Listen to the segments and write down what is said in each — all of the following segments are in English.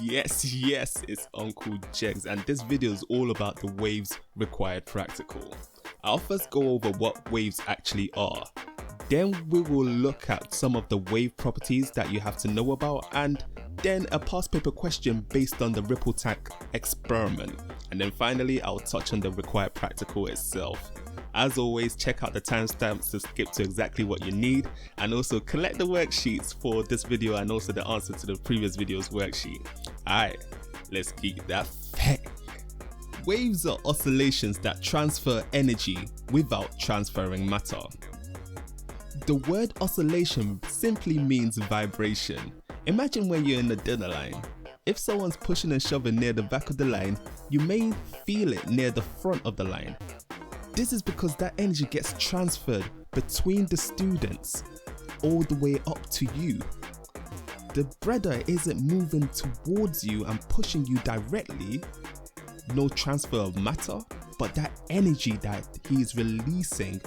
Yes, it's Uncle Jegz, and this video is all about the waves required practical. I'll first go over what waves actually are. Then we will look at some of the wave properties that you have to know about, and then a past paper question based on the ripple tank experiment. And then finally, I'll touch on the required practical itself. As always, check out the timestamps to skip to exactly what you need, and also collect the worksheets for this video and also the answer to the previous video's worksheet. Alright, let's keep that fact. Waves are oscillations that transfer energy without transferring matter. The word oscillation simply means vibration. Imagine when you're in the dinner line. If someone's pushing and shoving near the back of the line, you may feel it near the front of the line. This is because that energy gets transferred between the students all the way up to you. The breader isn't moving towards you and pushing you directly, no transfer of matter, but that energy that he's releasing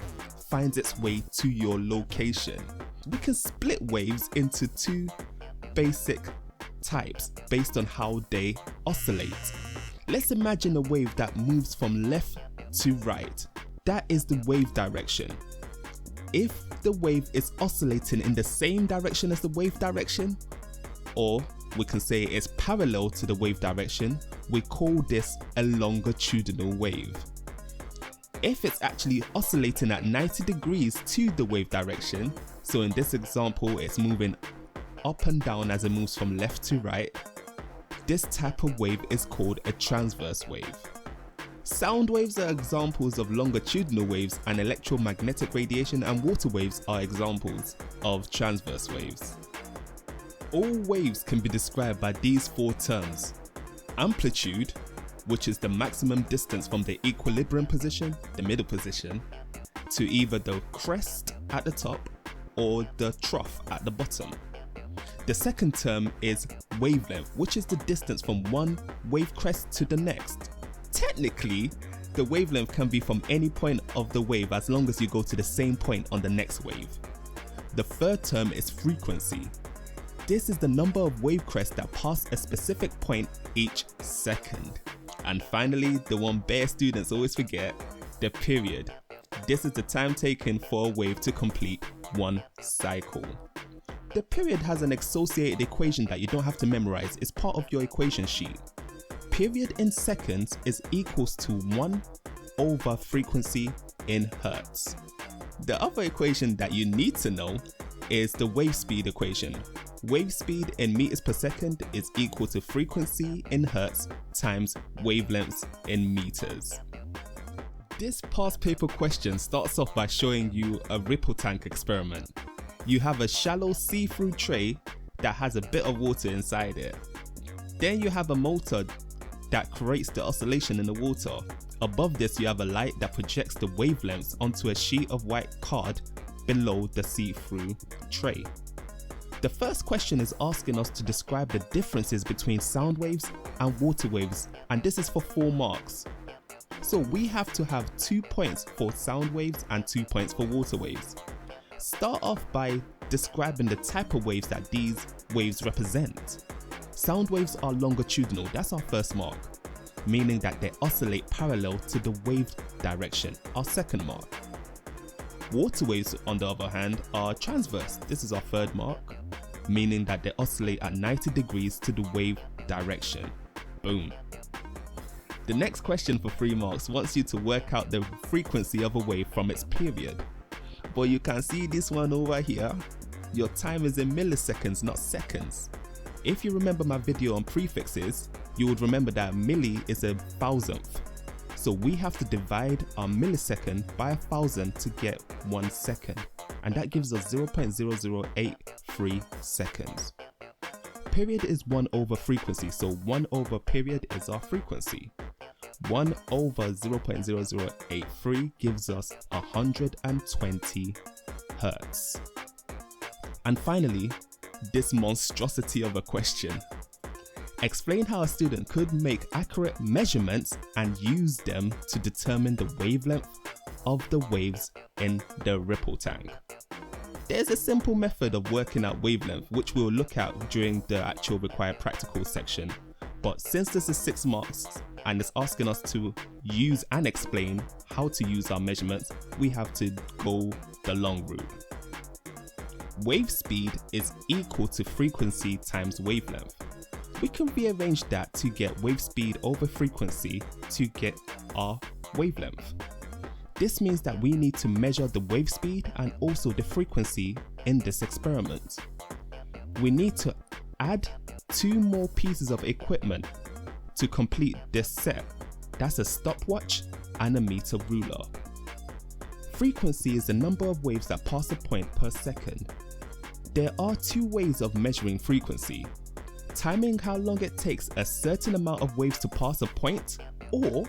finds its way to your location. We can split waves into two basic types based on how they oscillate. Let's imagine a wave that moves from left to right. That is the wave direction. If the wave is oscillating in the same direction as the wave direction, or we can say it's parallel to the wave direction, we call this a longitudinal wave. If it's actually oscillating at 90 degrees to the wave direction, so in this example it's moving up and down as it moves from left to right, this type of wave is called a transverse wave. Sound waves are examples of longitudinal waves, and electromagnetic radiation and water waves are examples of transverse waves. All waves can be described by these four terms: amplitude, which is the maximum distance from the equilibrium position, the middle position, to either the crest at the top or the trough at the bottom. The second term is wavelength, which is the distance from one wave crest to the next. Technically, the wavelength can be from any point of the wave as long as you go to the same point on the next wave. The third term is frequency. This is the number of wave crests that pass a specific point each second. And finally, the one bare students always forget, the period. This is the time taken for a wave to complete one cycle. The period has an associated equation that you don't have to memorize. It's part of your equation sheet. Period in seconds is equals to 1 over frequency in hertz. The other equation that you need to know is the wave speed equation. Wave speed in meters per second is equal to frequency in hertz times wavelengths in meters. This past paper question starts off by showing you a ripple tank experiment. You have a shallow see-through tray that has a bit of water inside it. Then you have a motor that creates the oscillation in the water. Above this, you have a light that projects the wavelengths onto a sheet of white card below the see-through tray. The first question is asking us to describe the differences between sound waves and water waves, and this is for 4 marks. So we have to have 2 points for sound waves and 2 points for water waves. Start off by describing the type of waves that these waves represent. Sound waves are longitudinal, that's our first mark, meaning that they oscillate parallel to the wave direction, our second mark. Water waves, on the other hand, are transverse, this is our third mark, meaning that they oscillate at 90 degrees to the wave direction. Boom. The next question for 3 marks wants you to work out the frequency of a wave from its period. But you can see this one over here, your time is in milliseconds, not seconds. If you remember my video on prefixes, you would remember that milli is a thousandth. So we have to divide our millisecond by 1,000 to get 1 second. And that gives us 0.0083 seconds. Period is 1 over frequency, so 1 over period is our frequency. 1 over 0.0083 gives us 120 hertz. And finally, this monstrosity of a question. Explain how a student could make accurate measurements and use them to determine the wavelength of the waves in the ripple tank. There's a simple method of working out wavelength which we'll look at during the actual required practical section, but since this is 6 marks and it's asking us to use and explain how to use our measurements, we have to go the long route. Wave speed is equal to frequency times wavelength. We can rearrange that to get wave speed over frequency to get our wavelength. This means that we need to measure the wave speed and also the frequency in this experiment. We need to add 2 more pieces of equipment to complete this set. That's a stopwatch and a meter ruler. Frequency is the number of waves that pass a point per second. There are 2 ways of measuring frequency: timing how long it takes a certain amount of waves to pass a point, or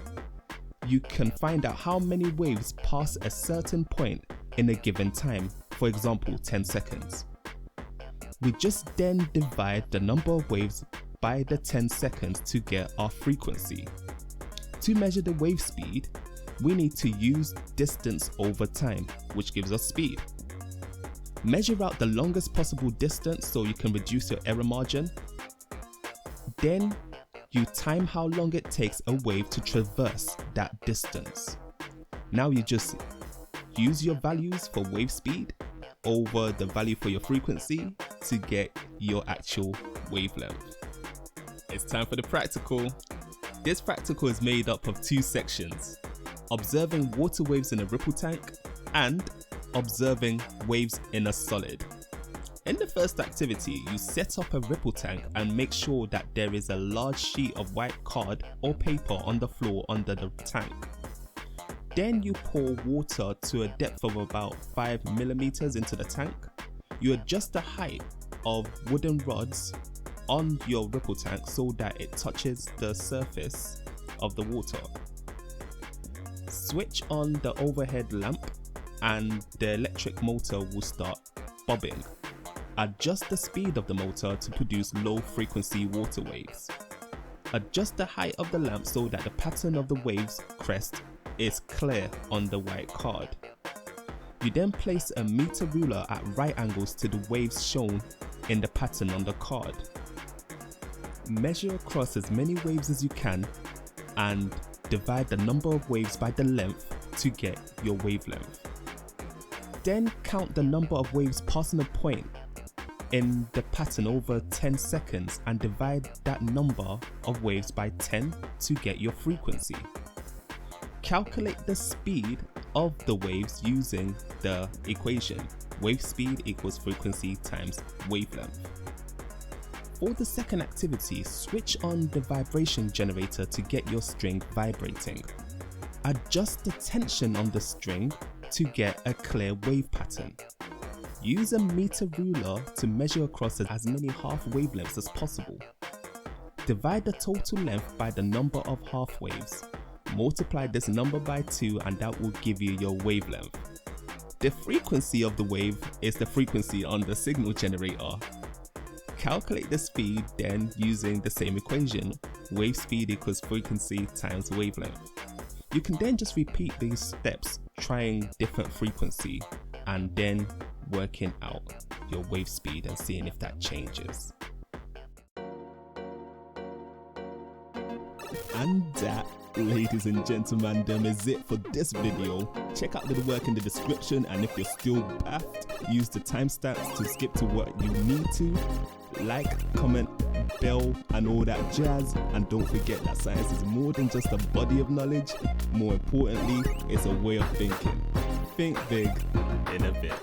you can find out how many waves pass a certain point in a given time, for example 10 seconds. We just then divide the number of waves by the 10 seconds to get our frequency. To measure the wave speed, we need to use distance over time, which gives us speed. Measure out the longest possible distance so you can reduce your error margin. Then you time how long it takes a wave to traverse that distance. Now you just use your values for wave speed over the value for your frequency to get your actual wavelength. It's time for the practical. This practical is made up of 2 sections: observing water waves in a ripple tank and observing waves in a solid. In the first activity, you set up a ripple tank and make sure that there is a large sheet of white card or paper on the floor under the tank. Then you pour water to a depth of about 5 millimeters into the tank. You adjust the height of wooden rods on your ripple tank so that it touches the surface of the water. Switch on the overhead lamp and the electric motor will start bobbing. Adjust the speed of the motor to produce low frequency water waves. Adjust the height of the lamp so that the pattern of the wave's crest is clear on the white card. You then place a meter ruler at right angles to the waves shown in the pattern on the card. Measure across as many waves as you can and divide the number of waves by the length to get your wavelength. Then count the number of waves passing a point in the pattern over 10 seconds and divide that number of waves by 10 to get your frequency. Calculate the speed of the waves using the equation: wave speed equals frequency times wavelength. For the second activity, switch on the vibration generator to get your string vibrating. Adjust the tension on the string to get a clear wave pattern. Use a meter ruler to measure across as many half wavelengths as possible. Divide the total length by the number of half waves. Multiply this number by 2 and that will give you your wavelength. The frequency of the wave is the frequency on the signal generator. Calculate the speed then using the same equation: wave speed equals frequency times wavelength. You can then just repeat these steps, trying different frequency and then working out your wave speed and seeing if that changes. And that, ladies and gentlemen, is it for this video. Check out the work in the description, and if you're still baffed, use the timestamps to skip to what you need to. Like, comment, bell and all that jazz, and don't forget that science is more than just a body of knowledge. More importantly, it's a way of thinking. Think big in a bit.